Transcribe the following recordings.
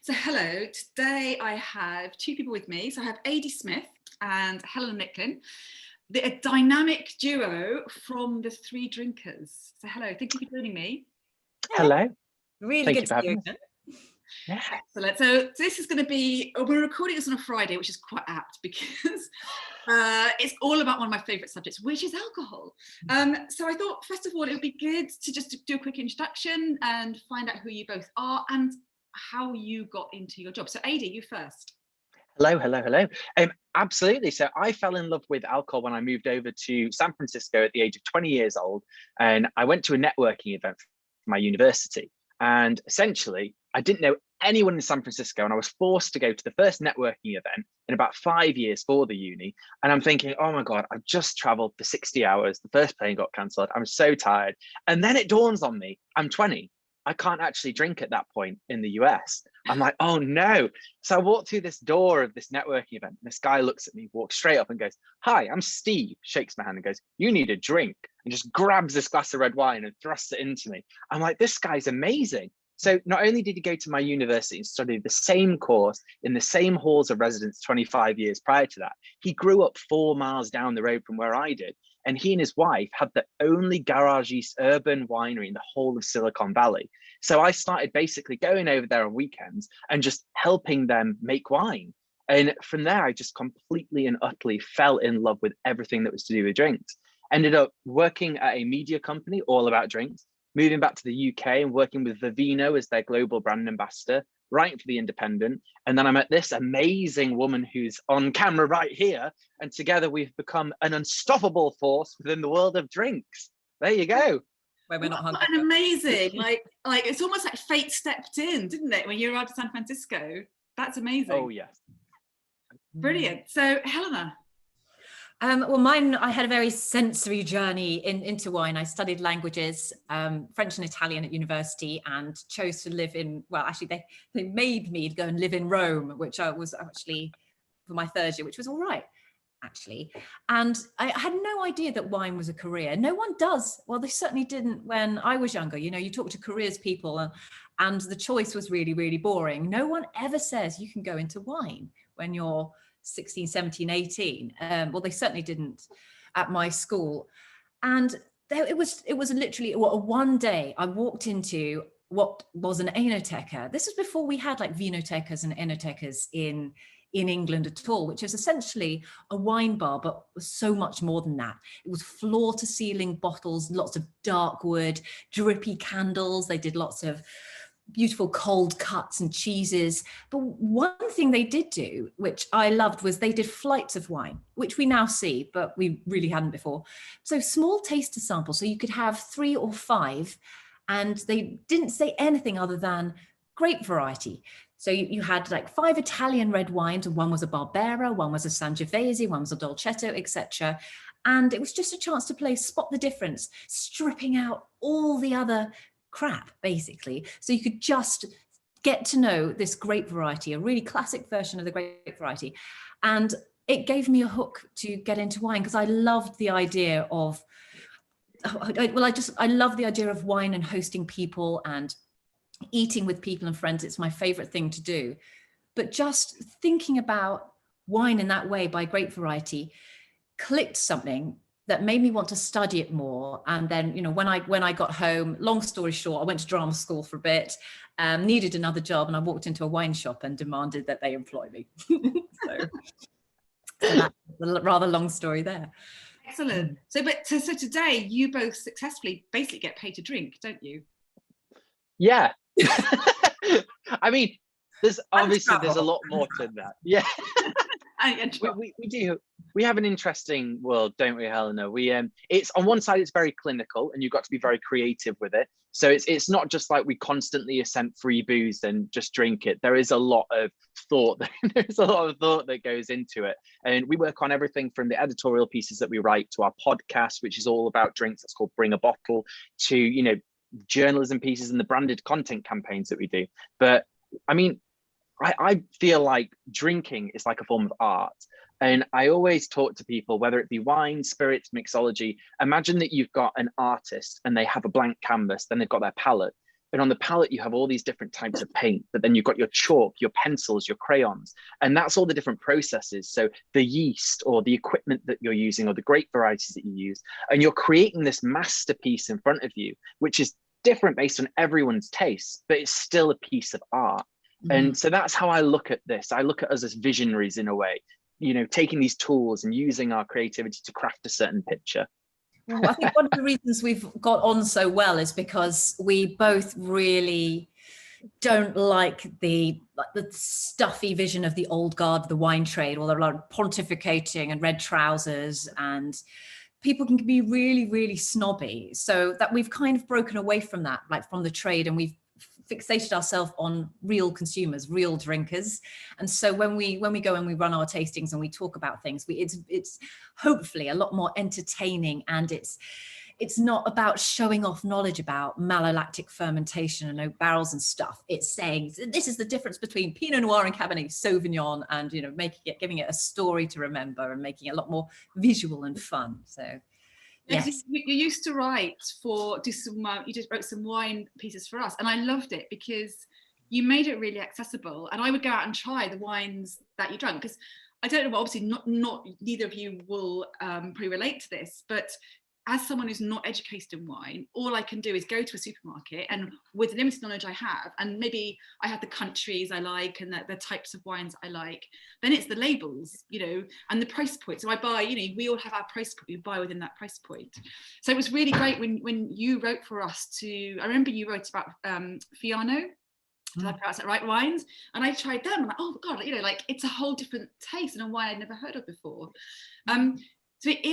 So hello, today I have two people with me. So I have Aidy Smith and Helena and Nickin, a dynamic duo from the Three Drinkers. So hello, thank you for joining me. Hello. Really Thank good you for to see having you us. again. Yeah. Excellent. So this is going to be, we're recording this on a Friday, which is quite apt because it's all about one of my favourite subjects, which is alcohol. So I thought, first of all, it would be good to just do a quick introduction and find out who you both are and how you got into your job. So Aidy, you first. Hello. Absolutely. So I fell in love with alcohol when I moved over to San Francisco at the age of 20 years old. And I went to a networking event for my university. And essentially, I didn't know anyone in San Francisco. And I was forced to go to the first networking event in about 5 years for the uni. And I'm thinking, oh my God, I've just traveled for 60 hours. The first plane got cancelled. I'm so tired. And then it dawns on me, I'm 20. I can't actually drink at that point in the US. I'm like, oh no. So I walked through this door of this networking event. And this guy looks at me, walks straight up and goes, hi, I'm Steve, shakes my hand and goes, you need a drink, and just grabs this glass of red wine and thrusts it into me. I'm like, this guy's amazing. So not only did he go to my university and study the same course in the same halls of residence 25 years prior to that, he grew up 4 miles down the road from where I did. And he and his wife had the only garage east urban winery in the whole of Silicon Valley. So I started basically going over there on weekends and just helping them make wine. And from there, I just completely and utterly fell in love with everything that was to do with drinks. Ended up working at a media company all about drinks, moving back to the UK and working with Vivino as their global brand ambassador, writing for The Independent. And then I met this amazing woman who's on camera right here. And together we've become an unstoppable force within the world of drinks. There you go. Where we're not What hungry. an amazing, like it's almost like fate stepped in, didn't it? When you arrived at San Francisco. That's amazing. Oh, yes. Brilliant. So Helena. Well, mine, I had a very sensory journey into wine. I studied languages, French and Italian at university, and chose to live in, well, actually, they made me go and live in Rome, which I was actually for my third year, which was all right, actually. And I had no idea that wine was a career. No one does. Well, they certainly didn't when I was younger. You know, you talk to careers people and the choice was really, really boring. No one ever says you can go into wine when you're 16, 17, 18. Well, they certainly didn't at my school. And it was literally one day I walked into what was an enoteca. This was before we had like vinotecas and enotecas in England at all, which is essentially a wine bar, but was so much more than that. It was floor to ceiling bottles, lots of dark wood, drippy candles. They did lots of beautiful cold cuts and cheeses. But one thing they did do, which I loved, was they did flights of wine, which we now see, but we really hadn't before. So small taster samples. So you could have 3 or 5, and they didn't say anything other than grape variety. So you had like 5 Italian red wines, and one was a Barbera, one was a Sangiovese, one was a Dolcetto, etc. And it was just a chance to play spot the difference, stripping out all the other crap, basically. So you could just get to know this grape variety, a really classic version of the grape variety. And it gave me a hook to get into wine because I loved the idea of, I love the idea of wine and hosting people and eating with people and friends. It's my favorite thing to do. But just thinking about wine in that way by grape variety clicked something that made me want to study it more. And then, you know, when I got home, long story short, I went to drama school for a bit, needed another job, and I walked into a wine shop and demanded that they employ me. so that's a rather long story there. Excellent. So today you both successfully basically get paid to drink, don't you? Yeah. I mean, there's a lot more to that. Yeah. we do. We have an interesting world, don't we, Helena? It's on one side, it's very clinical, and you've got to be very creative with it. So it's not just like we constantly are sent free booze and just drink it. There is a lot of thought. There's a lot of thought that goes into it, and we work on everything from the editorial pieces that we write to our podcast, which is all about drinks. That's called Bring a Bottle. To journalism pieces and the branded content campaigns that we do. But I mean, I feel like drinking is like a form of art. And I always talk to people, whether it be wine, spirits, mixology, imagine that you've got an artist and they have a blank canvas, then they've got their palette. And on the palette, you have all these different types of paint, but then you've got your chalk, your pencils, your crayons, and that's all the different processes. So the yeast or the equipment that you're using or the grape varieties that you use, and you're creating this masterpiece in front of you, which is different based on everyone's taste, but it's still a piece of art. And so that's how I look at this. I look at us as visionaries in a way, you know, taking these tools and using our creativity to craft a certain picture. Well, I think one of the reasons we've got on so well is because we both really don't like the stuffy vision of the old guard of the wine trade, or a lot of pontificating and red trousers, and people can be really, really snobby. So that we've kind of broken away from that, like from the trade, and we've fixated ourselves on real consumers, real drinkers. And so when we go and we run our tastings and we talk about things, it's hopefully a lot more entertaining, and it's not about showing off knowledge about malolactic fermentation and oak barrels and stuff. It's saying this is the difference between Pinot Noir and Cabernet Sauvignon, and, you know, giving it a story to remember and making it a lot more visual and fun. So yes. You used to write you just wrote some wine pieces for us, and I loved it because you made it really accessible, and I would go out and try the wines that you drank, because I don't know, obviously not neither of you will probably relate to this, but as someone who's not educated in wine, all I can do is go to a supermarket, and with the limited knowledge I have, and maybe I have the countries I like and the types of wines I like, then it's the labels, you know, and the price point. So I buy, you know, we all have our price point, we buy within that price point. So it was really great when you wrote for us I remember you wrote about Fiano, did I pronounce that right, wines? And I tried them, and like, oh God, you know, like it's a whole different taste and a wine I'd never heard of before. So it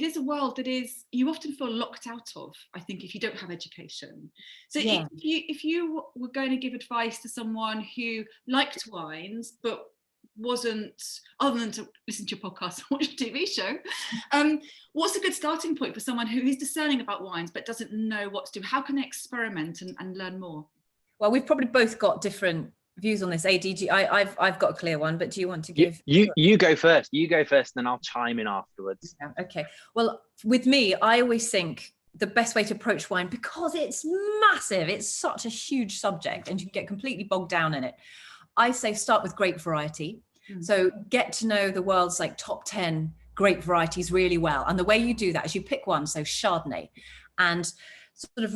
is a world that you often feel locked out of, I think, if you don't have education. So yeah. if you were going to give advice to someone who liked wines but wasn't, other than to listen to your podcast and watch a TV show, what's a good starting point for someone who is discerning about wines but doesn't know what to do? How can they experiment and learn more? Well, we've probably both got different views on this. ADG, I've got a clear one, but do you want to give? You go first. You go first, and then I'll chime in afterwards. Yeah, okay. Well, with me, I always think the best way to approach wine, because it's massive, it's such a huge subject, and you can get completely bogged down in it. I say start with grape variety. So get to know the world's like top 10 grape varieties really well. And the way you do that is you pick one, so Chardonnay, and sort of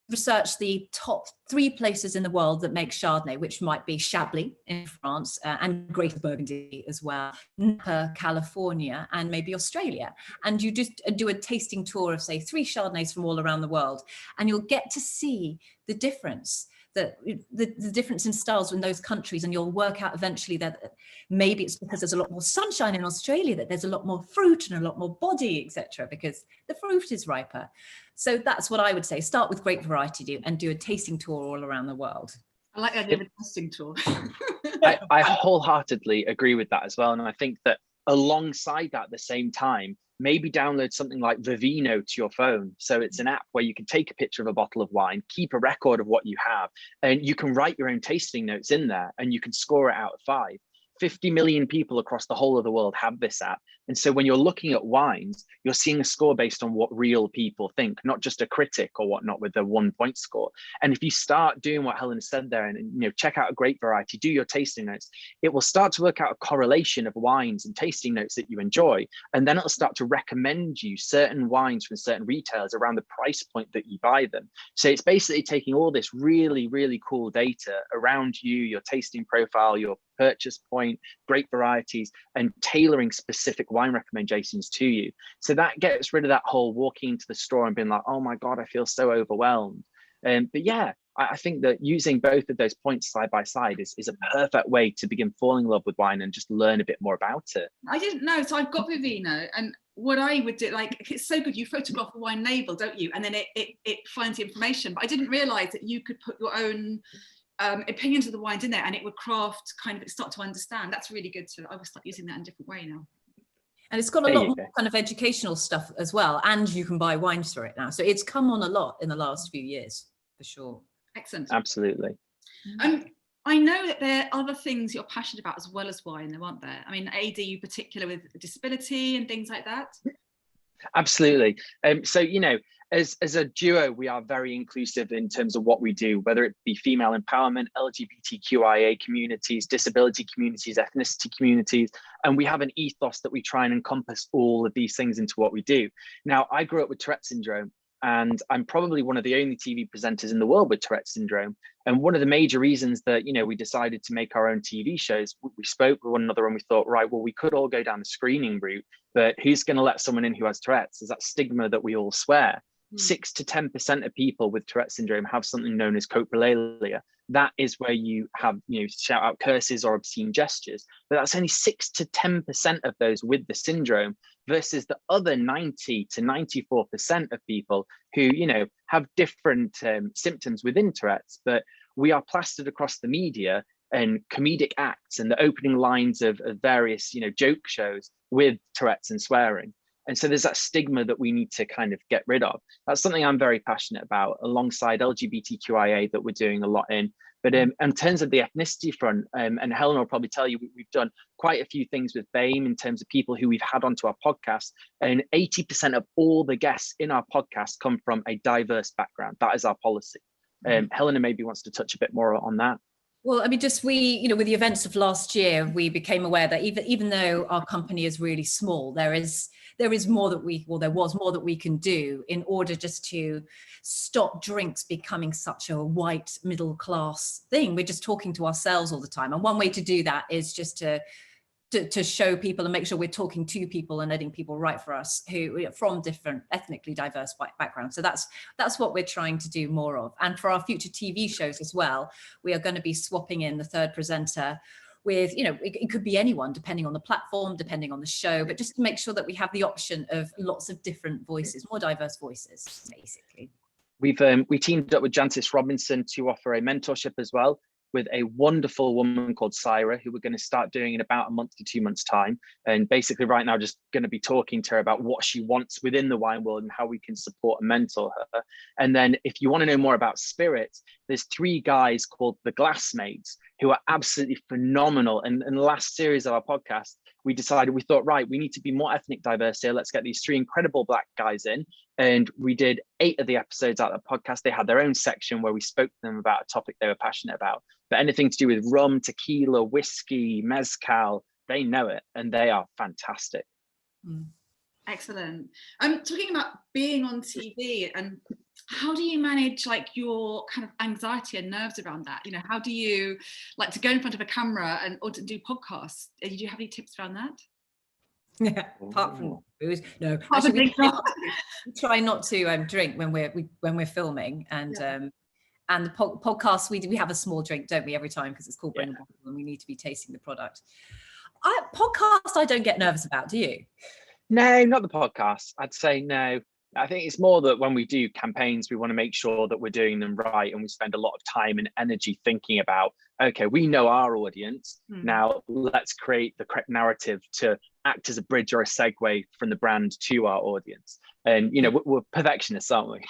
research the top 3 places in the world that make Chardonnay, which might be Chablis in France and Greater Burgundy as well, Napa, California, and maybe Australia. And you just do a tasting tour of, say, 3 Chardonnays from all around the world, and you'll get to see the difference, the difference in styles in those countries, and you'll work out eventually that maybe it's because there's a lot more sunshine in Australia, that there's a lot more fruit and a lot more body, etc., because the fruit is riper. So that's what I would say. Start with grape variety and do a tasting tour all around the world. I like the idea of a tasting tour. I wholeheartedly agree with that as well. And I think that alongside that, at the same time, maybe download something like Vivino to your phone. So it's an app where you can take a picture of a bottle of wine, keep a record of what you have, and you can write your own tasting notes in there, and you can score it out of 5. 50 million people across the whole of the world have this app. And so when you're looking at wines, you're seeing a score based on what real people think, not just a critic or whatnot with a 1-point score. And if you start doing what Helena said there, and check out a grape variety, do your tasting notes, it will start to work out a correlation of wines and tasting notes that you enjoy. And then it'll start to recommend you certain wines from certain retailers around the price point that you buy them. So it's basically taking all this really, really cool data around you, your tasting profile, your purchase point, grape varieties, and tailoring specific wine recommendations to you. So that gets rid of that whole walking into the store and being like, oh my God, I feel so overwhelmed. But yeah, I think that using both of those points side by side is a perfect way to begin falling in love with wine and just learn a bit more about it. I didn't know. So I've got Vivino, and what I would do, like, it's so good, you photograph the wine label, don't you? And then it finds the information. But I didn't realize that you could put your own opinions of the wines in there, and it would craft kind of start to understand. That's really good. So I will start using that in a different way now. And it's got a lot more kind of educational stuff as well, and you can buy wines for it now. So it's come on a lot in the last few years, for sure. Excellent. Absolutely. I know that there are other things you're passionate about as well as wine, though, aren't there? I mean, AD in particular with disability and things like that. Absolutely. So, as a duo, we are very inclusive in terms of what we do, whether it be female empowerment, LGBTQIA communities, disability communities, ethnicity communities, and we have an ethos that we try and encompass all of these things into what we do. Now, I grew up with Tourette's syndrome, and I'm probably one of the only TV presenters in the world with Tourette's syndrome. And one of the major reasons that, we decided to make our own TV shows, we spoke with one another and we thought, right, well, we could all go down the screening route, but who's going to let someone in who has Tourette's? There's that stigma that we all swear. 6 to 10% of people with Tourette's syndrome have something known as coprolalia. That is where you have, shout out curses or obscene gestures, but that's only 6 to 10% of those with the syndrome versus the other 90 to 94% of people who, have different symptoms within Tourette's, but we are plastered across the media and comedic acts and the opening lines of various, joke shows with Tourette's and swearing. And so there's that stigma that we need to kind of get rid of. That's something I'm very passionate about, alongside LGBTQIA that we're doing a lot in. But in terms of the ethnicity front, and Helena will probably tell you, we've done quite a few things with BAME in terms of people who we've had onto our podcast. And 80% of all the guests in our podcast come from a diverse background. That is our policy. Helena maybe wants to touch a bit more on that. Well, I mean, just with the events of last year, we became aware that even though our company is really small, there was more that we can do in order just to stop drinks becoming such a white middle class thing. We're just talking to ourselves all the time. And one way to do that is just to show people and make sure we're talking to people and letting people write for us who are from different ethnically diverse backgrounds. So that's what we're trying to do more of. And for our future TV shows as well, we are going to be swapping in the third presenter with, it could be anyone, depending on the platform, depending on the show, but just to make sure that we have the option of lots of different voices, more diverse voices, basically. We teamed up with Jancis Robinson to offer a mentorship as well, with a wonderful woman called Syra, who we're going to start doing in about a month to 2 months' time. And basically right now, just going to be talking to her about what she wants within the wine world and how we can support and mentor her. And then if you want to know more about spirits, there's 3 guys called the Glassmates who are absolutely phenomenal. And in the last series of our podcast, we thought, right, we need to be more ethnic diverse here. Let's get these 3 incredible Black guys in. And we did 8 of the episodes out of the podcast. They had their own section where we spoke to them about a topic they were passionate about. But anything to do with rum, tequila, whiskey, mezcal, they know it, and they are fantastic. Excellent. Talking about being on TV, and how do you manage your kind of anxiety and nerves around that? How do you like to go in front of a camera or to do podcasts? Do you have any tips around that? Yeah, apart from booze, no. Actually, we try not to drink when we're filming, and the podcast we have a small drink, don't we, every time, because it's called Bring a Bottle, and we need to be tasting the product. Podcast, I don't get nervous about. Do you? No, not the podcast. I'd say no. I think it's more that when we do campaigns, we want to make sure that we're doing them right, and we spend a lot of time and energy thinking about, okay, we know our audience. Now let's create the correct narrative to act as a bridge or a segue from the brand to our audience. And, we're perfectionists, aren't we?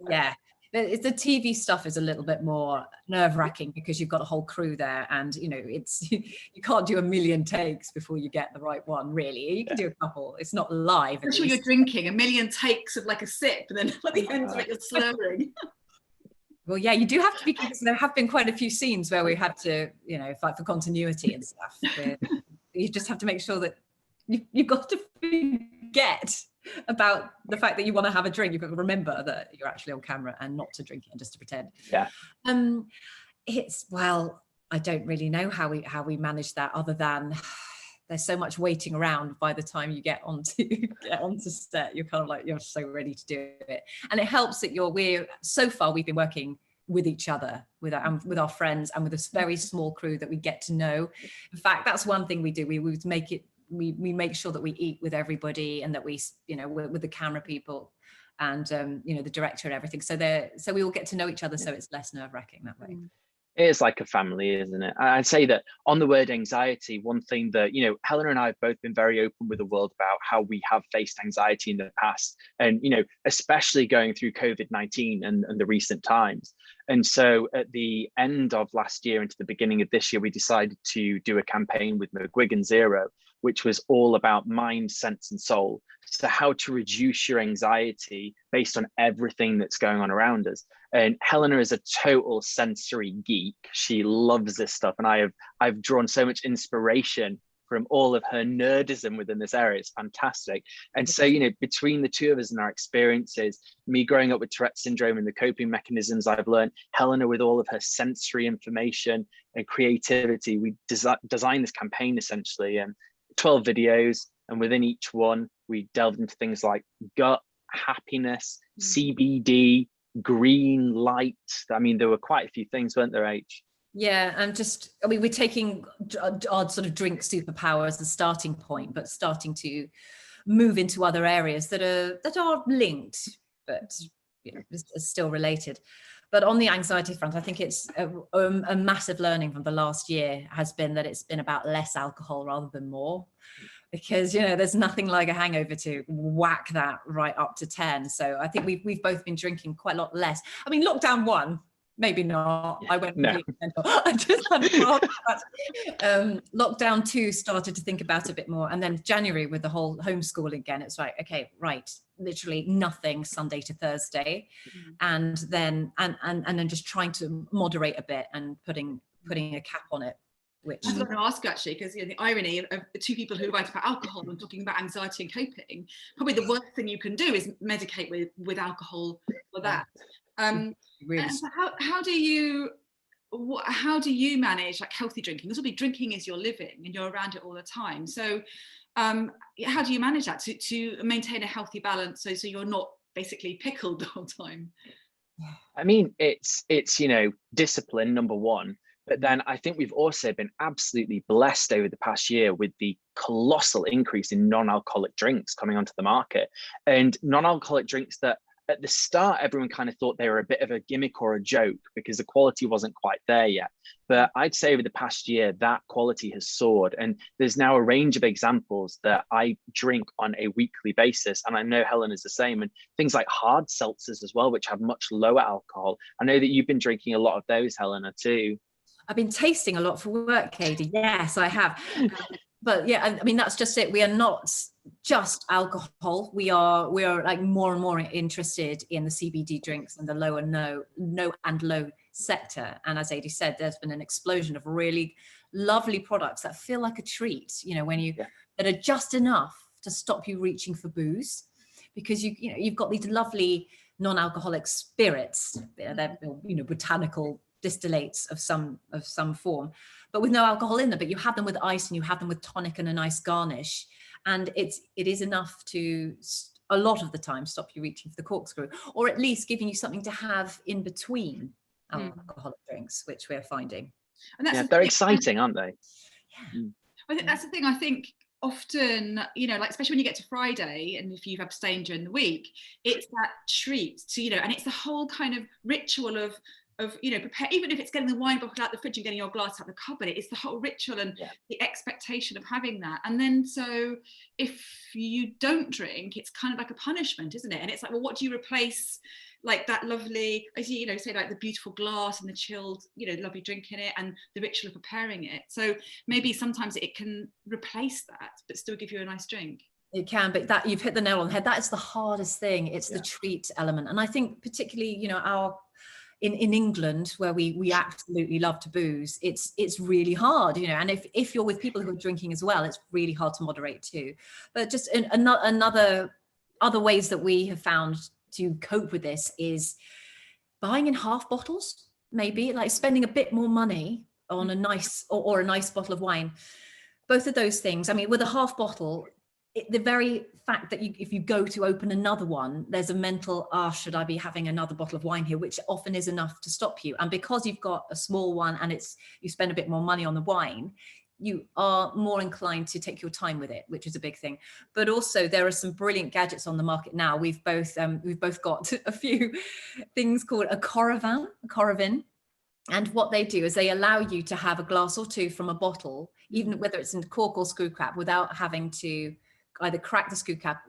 Yeah. The TV stuff is a little bit more nerve-wracking because you've got a whole crew there, and it's you can't do a million takes before you get the right one. Really, you can do a couple. It's not live. I'm sure you're drinking a million takes of a sip, and then at the end of it, you're slurring. Well, yeah, you do have to be. There have been quite a few scenes where we had to, fight for continuity and stuff. You just have to make sure that you've got to forget about the fact that you want to have a drink. You've got to remember that you're actually on camera and not to drink it and just to pretend. Yeah. I don't really know how we manage that, other than there's so much waiting around. By the time you get onto set, you're kind of you're so ready to do it. And it helps that we've been working with each other, with our friends, and with this very small crew that we get to know. In fact, that's one thing we do. We would make it. We make sure that we eat with everybody, and that we're with the camera people and the director and everything. So we all get to know each other, so it's less nerve-wracking that way. It is like a family, isn't it? I'd say that on the word anxiety, one thing that, Helena and I have both been very open with the world about how we have faced anxiety in the past, and, especially going through COVID-19 and the recent times. And so at the end of last year into the beginning of this year, we decided to do a campaign with McGuigan Zero, which was all about mind, sense, and soul. So how to reduce your anxiety based on everything that's going on around us. And Helena is a total sensory geek. She loves this stuff, and I've drawn so much inspiration from all of her nerdism within this area. It's fantastic. And so, you know, between the two of us and our experiences, me growing up with Tourette's syndrome and the coping mechanisms I've learned, Helena with all of her sensory information and creativity, we designed this campaign essentially, 12 videos. And within each one, we delved into things like gut, happiness, CBD, green light. I mean, there were quite a few things, weren't there, H? Yeah, and just, I mean, we're taking our sort of drink superpower as the starting point, but starting to move into other areas that are linked, but you know, is still related. But on the anxiety front, I think it's a massive learning from the last year has been that it's been about less alcohol rather than more. Because, you know, there's nothing like a hangover to whack that right up to 10. So I think we've both been drinking quite a lot less. I mean, lockdown 1, maybe not. I went completely mental. I just lockdown 2 started to think about it a bit more, and then January with the whole homeschooling again, it's like, okay, right, literally nothing Sunday to Thursday, and then just trying to moderate a bit and putting a cap on it. Which I was going to ask you actually, because, you know, the irony of the two people who write about alcohol and talking about anxiety and coping, probably the worst thing you can do is medicate with alcohol for that. Really. So how do you manage like healthy drinking? This will be drinking is your living and you're around it all the time. So how do you manage that to maintain a healthy balance so you're not basically pickled the whole time? I mean, it's you know, discipline, number one. But then I think we've also been absolutely blessed over the past year with the colossal increase in non-alcoholic drinks coming onto the market, and non-alcoholic drinks that at the start, everyone kind of thought they were a bit of a gimmick or a joke because the quality wasn't quite there yet. But I'd say over the past year, that quality has soared. And there's now a range of examples that I drink on a weekly basis. And I know Helen is the same. And things like hard seltzers as well, which have much lower alcohol. I know that you've been drinking a lot of those, Helena, too. I've been tasting a lot for work, Katie. Yes, I have. But yeah, I mean, that's just it. We are not just alcohol. We are like more and more interested in the CBD drinks and the low and low sector. And as Aidy said, there's been an explosion of really lovely products that feel like a treat, you know, that are just enough to stop you reaching for booze, because you've got these lovely non-alcoholic spirits. They're, you know, botanical distillates of some form, but with no alcohol in them. But you have them with ice and you have them with tonic and a nice garnish, and it is enough to a lot of the time stop you reaching for the corkscrew, or at least giving you something to have in between alcoholic drinks, which we're finding. And that's they're exciting, aren't they? Yeah. I think that's the thing. I think often, you know, like especially when you get to Friday and if you've abstained during the week, it's that treat to, you know, and it's the whole kind of ritual of you know, prepare, even if it's getting the wine bottle out the fridge and getting your glass out the cupboard, it's the whole ritual and the expectation of having that. And then so if you don't drink, it's kind of like a punishment, isn't it? And it's like, well, what do you replace like that lovely, as you know, say like the beautiful glass and the chilled, you know, lovely drink in it and the ritual of preparing it. So maybe sometimes it can replace that, but still give you a nice drink. It can, but that you've hit the nail on the head. That is the hardest thing. It's the treat element. And I think particularly, you know, in England, where we absolutely love to booze, it's really hard, you know, and if you're with people who are drinking as well, it's really hard to moderate too. But just other ways that we have found to cope with this is buying in half bottles, maybe like spending a bit more money on a nice or a nice bottle of wine. Both of those things. I mean, with a half bottle, the very fact that if you go to open another one, there's a mental, should I be having another bottle of wine here, which often is enough to stop you. And because you've got a small one and you spend a bit more money on the wine, you are more inclined to take your time with it, which is a big thing. But also there are some brilliant gadgets on the market now. We've both got a few things called a Coravin. And what they do is they allow you to have a glass or two from a bottle, even whether it's in cork or screw cap, without having to either crack the screw cap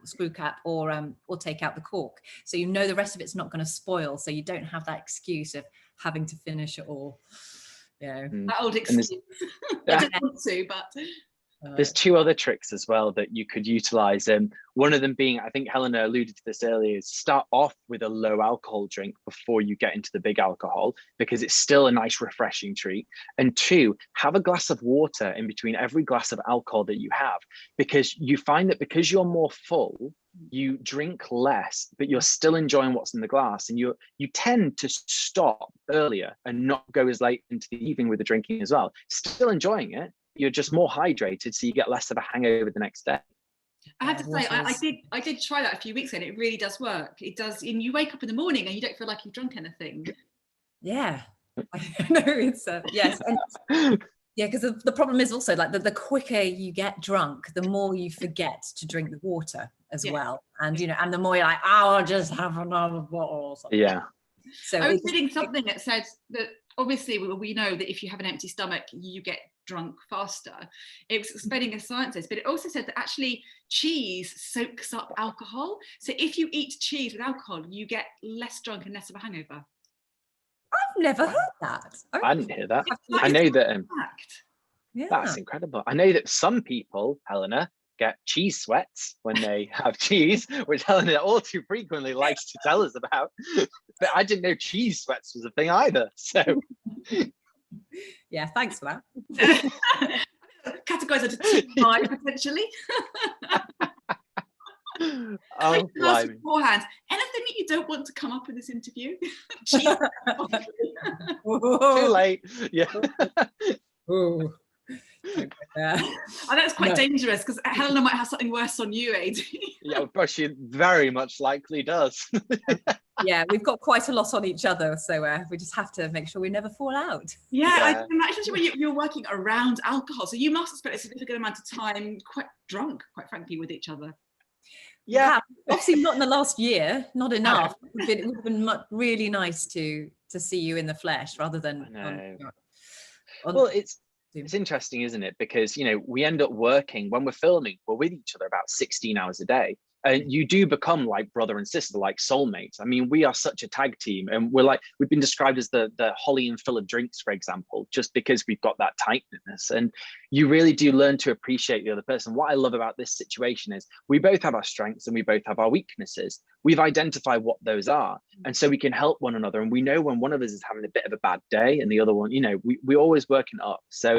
or take out the cork. So you know the rest of it's not going to spoil. So you don't have that excuse of having to finish it all. You know. That old excuse. I didn't want to, but There's two other tricks as well that you could utilize. One of them being, I think Helena alluded to this earlier, is start off with a low alcohol drink before you get into the big alcohol, because it's still a nice refreshing treat. And two, have a glass of water in between every glass of alcohol that you have, because you find that because you're more full, you drink less, but you're still enjoying what's in the glass, and you tend to stop earlier and not go as late into the evening with the drinking as well. Still enjoying it, you're just more hydrated, so you get less of a hangover the next day. I have to say, I did try that a few weeks ago, and it really does work. It does, and you wake up in the morning and you don't feel like you've drunk anything. Yeah, I know, it's yes. And yeah, because the problem is also like the quicker you get drunk, the more you forget to drink the water as well. And, you know, and the more you're like, oh, I'll just have another bottle or something. Yeah. So I was reading something that said that obviously we know that if you have an empty stomach, you get drunk faster. It was explaining a science, but it also said that actually cheese soaks up alcohol. So if you eat cheese with alcohol, you get less drunk and less of a hangover. I've never heard that. I didn't hear that. I know that. Yeah. That's incredible. I know that some people, Helena, get cheese sweats when they have cheese, which Helena all too frequently likes to tell us about. But I didn't know cheese sweats was a thing either. So yeah, thanks for that. Categorise it to TMI potentially. Oh, beforehand, anything that you don't want to come up in this interview? Cheese. Too late. Yeah. Ooh. I know it's quite dangerous because Helena might have something worse on you, Aidy. Yeah, but she very much likely does. Yeah, we've got quite a lot on each other, so we just have to make sure we never fall out. Yeah, I can imagine when you're working around alcohol, so you must have spent a significant amount of time quite drunk, quite frankly, with each other. Yeah, obviously not in the last year, not enough. It would have been really nice to see you in the flesh rather than well, it's interesting, isn't it? Because, you know, we end up working when we're filming, we're with each other about 16 hours a day. And you do become like brother and sister, like soulmates. I mean, we are such a tag team, and we've been described as the Holly and Phil of drinks, for example, just because we've got that tightness. And you really do learn to appreciate the other person. What I love about this situation is we both have our strengths and we both have our weaknesses. We've identified what those are, and so we can help one another. And we know when one of us is having a bit of a bad day and the other one, you know, we always working up. So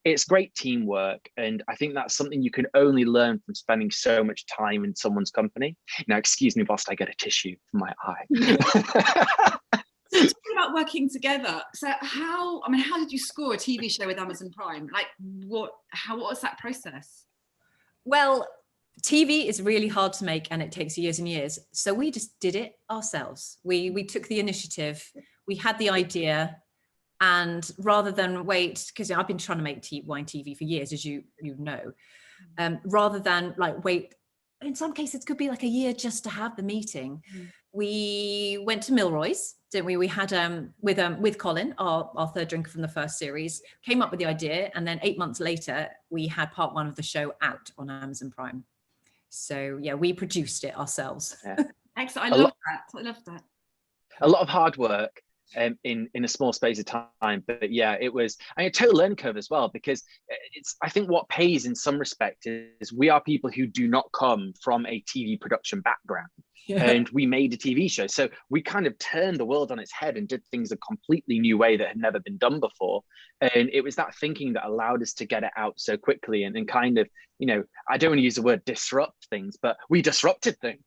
it's great teamwork, and I think that's something you can only learn from spending so much time in someone's company. Now, excuse me whilst I get a tissue for my eye. So talking about working together, so how did you score a TV show with Amazon Prime? Like what was that process? Well, TV is really hard to make and it takes years and years. So we just did it ourselves. We took the initiative, we had the idea, and rather than wait, because I've been trying to make wine TV for years, as you know, rather than like wait, in some cases it could be like a year just to have the meeting. We went to Milroy's, didn't we? We had with Colin, our third drinker from the first series, came up with the idea, and then 8 months later we had part 1 of the show out on Amazon Prime. So yeah, we produced it ourselves. Yeah. Excellent. I love that. A lot of hard work in a small space of time, but yeah, it was a total learning curve as well, because I think what pays in some respect is we are people who do not come from a TV production background. Yeah. And we made a TV show, so we kind of turned the world on its head and did things a completely new way that had never been done before. And it was that thinking that allowed us to get it out so quickly and kind of, you know, I don't want to use the word disrupt things, but we disrupted things.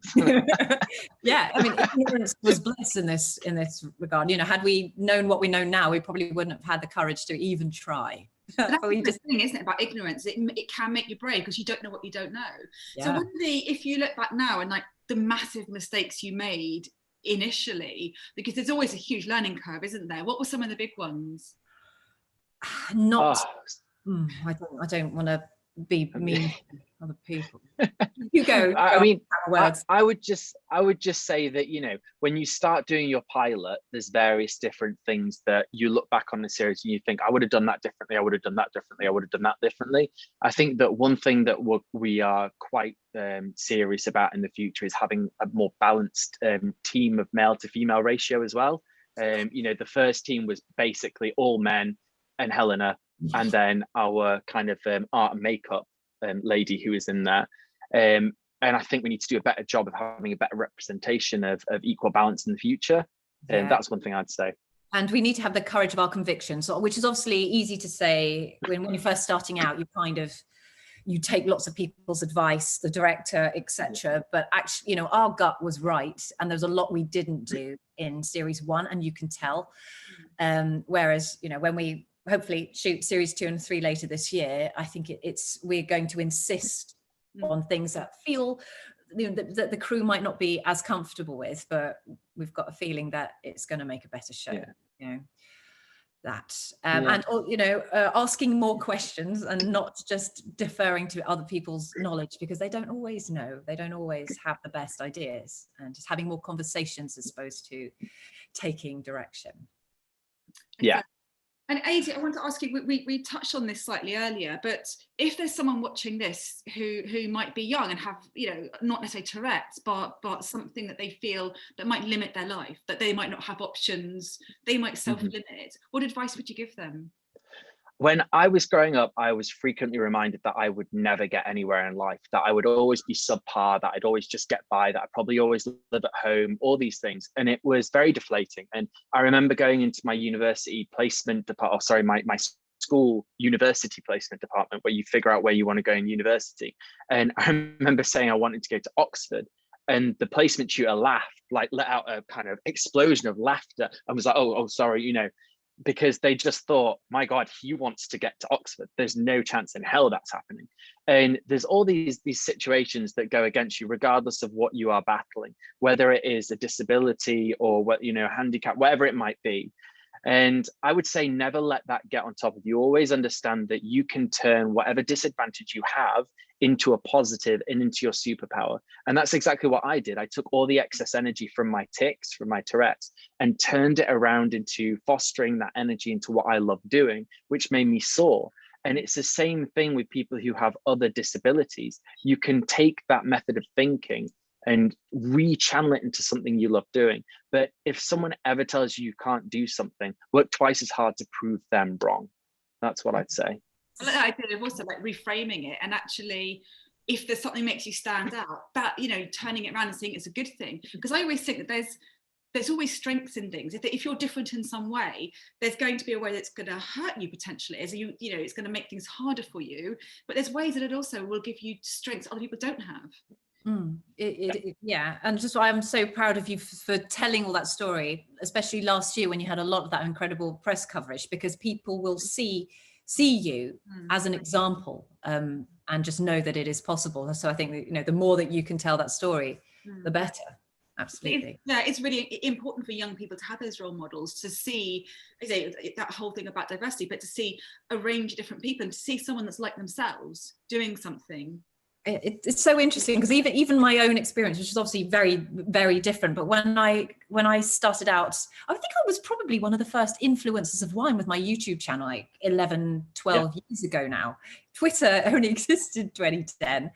Yeah, I mean, ignorance was bliss in this regard. You know, had we known what we know now, we probably wouldn't have had the courage to even try. That's the thing, isn't it, about ignorance? It can make you brave because you don't know what you don't know. Yeah. So if you look back now and like the massive mistakes you made initially, because there's always a huge learning curve, isn't there? What were some of the big ones? I don't want to be mean to other people. You go. I mean, I would just say that, you know, when you start doing your pilot, there's various different things that you look back on the series and you think, I would have done that differently. I would have done that differently. I would have done that differently. I think that one thing that we are quite serious about in the future is having a more balanced team of male to female ratio as well. You know, the first team was basically all men and Helena, and then our kind of art and makeup lady who is in there. And I think we need to do a better job of having a better representation of equal balance in the future. And that's one thing I'd say. And we need to have the courage of our convictions, which is obviously easy to say when you're first starting out. You take lots of people's advice, the director, etc. But actually, you know, our gut was right, and there's a lot we didn't do in series 1, and you can tell. Whereas, you know, when we hopefully shoot series 2 and 3 later this year, I think we're going to insist on things that feel, you know, that the crew might not be as comfortable with, but we've got a feeling that it's going to make a better show. You know. And you know, asking more questions and not just deferring to other people's knowledge, because they don't always know, they don't always have the best ideas, and just having more conversations as opposed to taking direction. And Aidy, I want to ask you, we touched on this slightly earlier, but if there's someone watching this who might be young and have, you know, not necessarily Tourette's, but something that they feel that might limit their life, that they might not have options, they might self-limit, what advice would you give them? When I was growing up, I was frequently reminded that I would never get anywhere in life, that I would always be subpar, that I'd always just get by, that I'd probably always live at home, all these things. And it was very deflating. And I remember going into my university placement department, my school university placement department, where you figure out where you want to go in university. And I remember saying I wanted to go to Oxford. And the placement tutor laughed, like let out a kind of explosion of laughter, and was like, oh, sorry, you know, because they just thought, my God, he wants to get to Oxford. There's no chance in hell that's happening. And there's all these situations that go against you, regardless of what you are battling, whether it is a disability or what, you know, handicap, whatever it might be. And I would say never let that get on top of you. Always understand that you can turn whatever disadvantage you have into a positive and into your superpower. And that's exactly what I did. I took all the excess energy from my tics, from my Tourette's, and turned it around into fostering that energy into what I love doing, which made me soar. And it's the same thing with people who have other disabilities. You can take that method of thinking and re-channel it into something you love doing. But if someone ever tells you you can't do something, work twice as hard to prove them wrong. That's what I'd say. I like that idea of also like reframing it, and actually, if there's something that makes you stand out, that, you know, turning it around and seeing it's a good thing. Because I always think that there's always strengths in things. If you're different in some way, there's going to be a way that's going to hurt you potentially, as you know, it's going to make things harder for you. But there's ways that it also will give you strengths other people don't have. Yeah, and just why I'm so proud of you for telling all that story, especially last year when you had a lot of that incredible press coverage, because people will see you as an example, and just know that it is possible. So I think that, you know, the more that you can tell that story, the better. Absolutely. It's really important for young people to have those role models, to see, I say, that whole thing about diversity, but to see a range of different people and to see someone that's like themselves doing something. It's so interesting, because even my own experience, which is obviously very, very different, but when I started out, I think I was probably one of the first influencers of wine with my YouTube channel, like 11, 12 years ago now. Twitter only existed 2010, and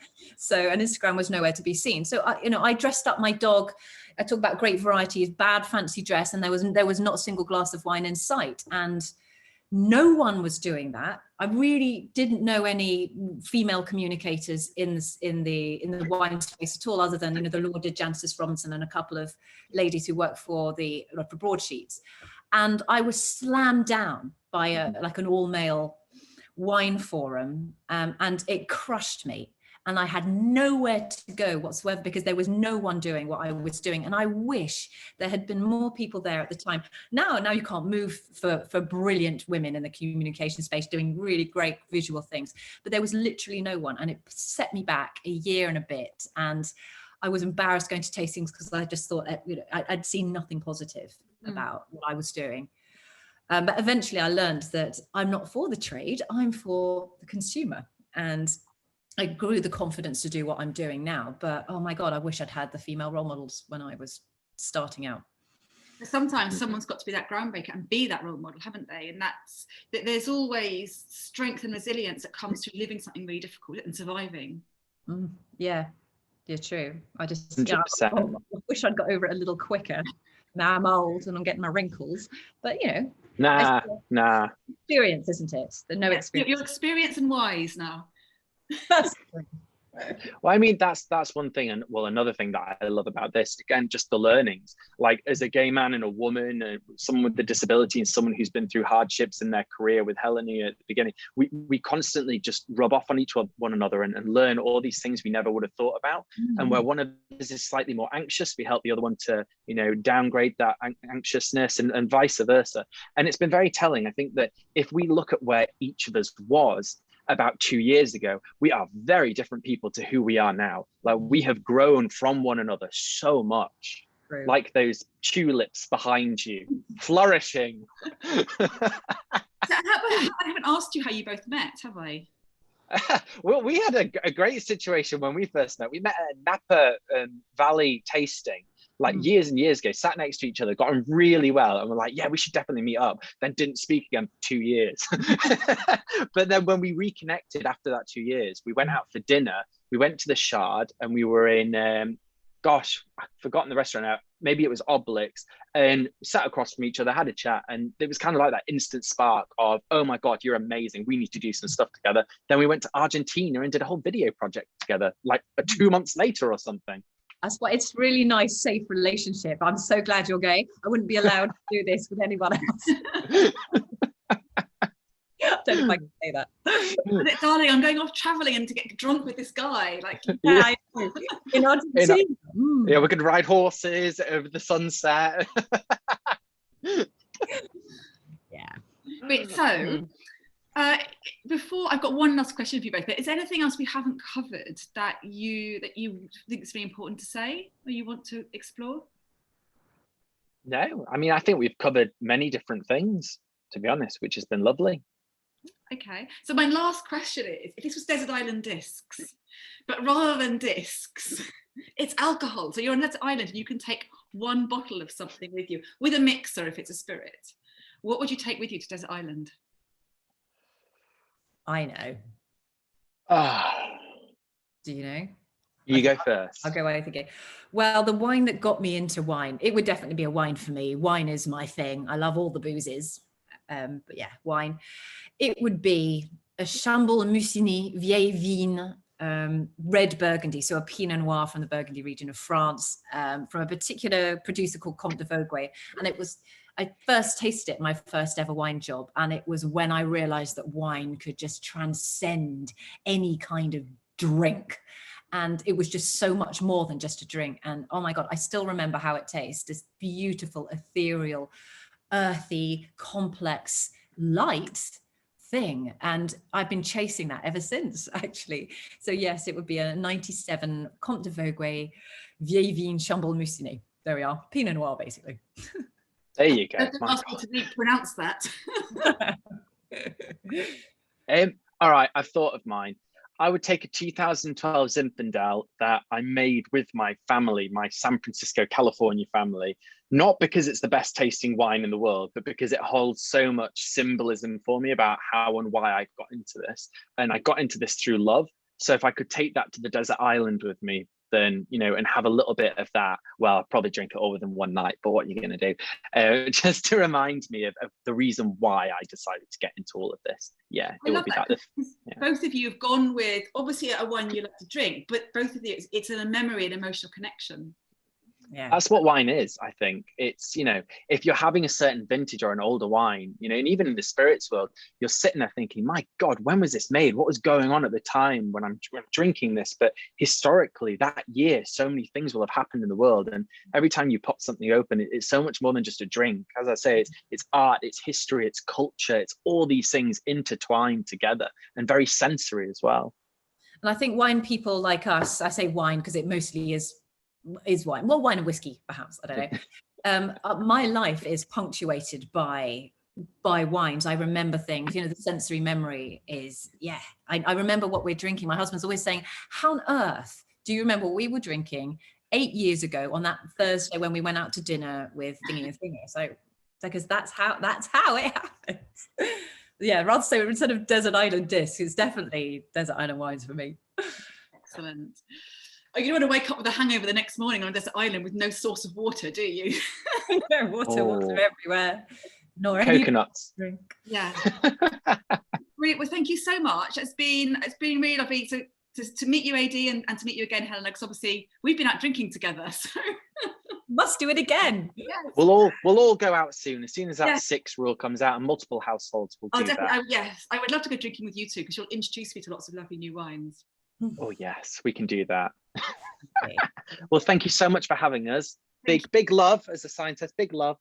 Instagram was nowhere to be seen. So I dressed up my dog. I talk about great variety of bad fancy dress, and there was not a single glass of wine in sight, and no one was doing that. I really didn't know any female communicators in the wine space at all, other than, you know, the lauded Jancis Robinson and a couple of ladies who work for Broadsheets. And I was slammed down by an all-male wine forum, and it crushed me. And I had nowhere to go whatsoever, because there was no one doing what I was doing. And I wish there had been more people there at the time. Now you can't move for brilliant women in the communication space doing really great visual things. But there was literally no one. And it set me back a year and a bit. And I was embarrassed going to tastings, because I just thought, you know, I'd seen nothing positive about what I was doing. But eventually I learned that I'm not for the trade, I'm for the consumer. And I grew the confidence to do what I'm doing now. But oh my God, I wish I'd had the female role models when I was starting out. Sometimes someone's got to be that groundbreaker and be that role model, haven't they? And there's always strength and resilience that comes through living something really difficult and surviving. Yeah, true. I just 100%. I wish I'd got over it a little quicker. Now I'm old and I'm getting my wrinkles, but you know, nah. experience, isn't it? Experience. You're experienced and wise now. That's Well, I mean, that's one thing, and well, another thing that I love about this, again, just the learnings. Like, as a gay man and a woman, someone with a disability, and someone who's been through hardships in their career with Helena at the beginning, we constantly just rub off on one another and learn all these things we never would have thought about. And where one of us is slightly more anxious, we help the other one to, downgrade that anxiousness, and vice versa. And it's been very telling. I think that if we look at where each of us was about 2 years ago, we are very different people to who we are now. Like, we have grown from one another so much. true. Like those tulips behind you, flourishing. So I haven't asked you how you both met, have I? Well, we had a great situation when we first met. We met at Napa Valley tasting, like years and years ago, sat next to each other, got on really well, and we're like, yeah, we should definitely meet up. Then didn't speak again for 2 years. But then when we reconnected after that 2 years, we went out for dinner. We went to the Shard, and we were in, I've forgotten the restaurant now. Maybe it was Obelix, and sat across from each other, had a chat, and it was kind of like that instant spark of, oh my God, you're amazing. We need to do some stuff together. Then we went to Argentina and did a whole video project together, like 2 months later or something. That's why it's really nice, safe relationship. I'm so glad you're gay. I wouldn't be allowed to do this with anyone else. I don't know if I can say that. Darling, I'm going off traveling and to get drunk with this guy. Like, yeah, I know. In Argentina. Yeah, we could ride horses over the sunset. Yeah. Wait, so before, I've got one last question for you both. But is there anything else we haven't covered that you think is really important to say, or you want to explore? No, I mean, I think we've covered many different things, to be honest, which has been lovely. Okay, so my last question is, if this was Desert Island Discs, but rather than discs, it's alcohol. So you're on Desert Island and you can take one bottle of something with you, with a mixer if it's a spirit. What would you take with you to Desert Island? I know. Do you know? You go first. I'll go away thinking. Well, the wine that got me into wine, it would definitely be a wine for me. Wine is my thing. I love all the boozes. But yeah, wine. It would be a Chambolle Musigny Vieille Vigne, red Burgundy, so a Pinot Noir from the Burgundy region of France, from a particular producer called Comte de Vogüé. And I first tasted it at my first ever wine job. And it was when I realized that wine could just transcend any kind of drink. And it was just so much more than just a drink. And oh my God, I still remember how it tastes, this beautiful, ethereal, earthy, complex, light thing. And I've been chasing that ever since, actually. So yes, it would be a 97 Comte de Vogüé Vieille Vigne Chambolle Musigny. There we are, Pinot Noir, basically. There you go. I don't ask you to pronounce that. All right, I've thought of mine. I would take a 2012 Zinfandel that I made with my family, my San Francisco, California family, not because it's the best tasting wine in the world, but because it holds so much symbolism for me about how and why I got into this. And I got into this through love. So if I could take that to the desert island with me, then, and have a little bit of that, well, I'll probably drink it all within one night, but what are you going to do? Just to remind me of the reason why I decided to get into all of this. Yeah, it would be that. Yeah. Both of you have gone with, obviously, a wine you like to drink, but both of you, it's a memory and emotional connection. Yeah, that's what wine is. I think it's, if you're having a certain vintage or an older wine, and even in the spirits world, you're sitting there thinking, my God, when was this made? What was going on at the time when I'm drinking this? But historically, that year, so many things will have happened in the world. And every time you pop something open, it's so much more than just a drink. As I say, it's art, it's history, it's culture, it's all these things intertwined together and very sensory as well. And I think wine people like us, I say wine because it mostly is wine. Well, wine and whiskey, perhaps. I don't know. My life is punctuated by wines. I remember things, the sensory memory is, I remember what we're drinking. My husband's always saying, how on earth do you remember what we were drinking 8 years ago on that Thursday when we went out to dinner with Thingy and Thingy? So, because that's how it happens. Yeah, rather so instead of Desert Island Discs, it's definitely Desert Island wines for me. Excellent. Oh, you don't want to wake up with a hangover the next morning on a desert island with no source of water, do you? No, water everywhere. Nor coconuts. Drink. Yeah. Well, thank you so much. It's been really lovely to meet you, Aidy, and to meet you again, Helena, because obviously we've been out drinking together. So Must do it again. yes. We'll all go out soon as that 6 rule comes out, and multiple households will do that. Yes, I would love to go drinking with you too, because you'll introduce me to lots of lovely new wines. Oh yes, we can do that. Well, thank you so much for having us. Big love as a scientist. Big love.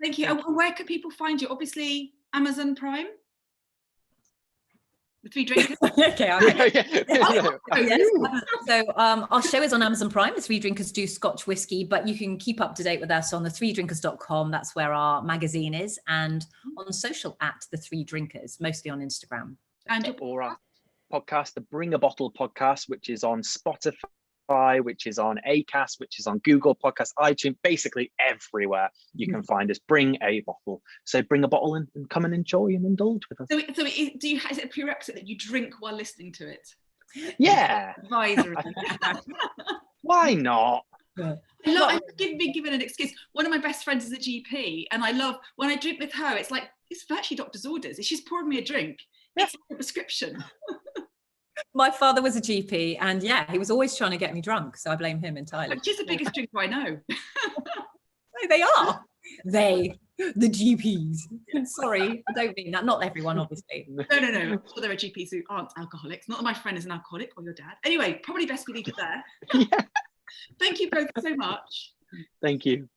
Thank you. And where can people find you? Obviously, Amazon Prime. The Three Drinkers. Okay. Yeah. So our show is on Amazon Prime. The Three Drinkers do Scotch whiskey, but you can keep up to date with us on the3drinkers.com. That's where our magazine is, and on social at The Three Drinkers, mostly on Instagram. And or our podcast, the Bring a Bottle podcast, which is on Spotify, which is on Acast, which is on Google Podcasts, iTunes, basically everywhere you can find us. Bring a bottle. So bring a bottle and come and enjoy and indulge with us. So is it a prerequisite that you drink while listening to it? Yeah. Advisor. Why not? I've been given an excuse. One of my best friends is a GP, and I love when I drink with her. It's like it's virtually doctor's orders. She's pouring me a drink. It's like a prescription. My father was a GP, and yeah, he was always trying to get me drunk, so I blame him entirely. She's the biggest drinker I know. No, they are. The GPs. Sorry, I don't mean that. Not everyone, obviously. No. I'm sure there are GPs who aren't alcoholics. Not that my friend is an alcoholic or your dad. Anyway, probably best we leave it there. Yeah. Thank you both so much. Thank you.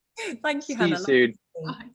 Thank you, See you Hannah. soon. Bye.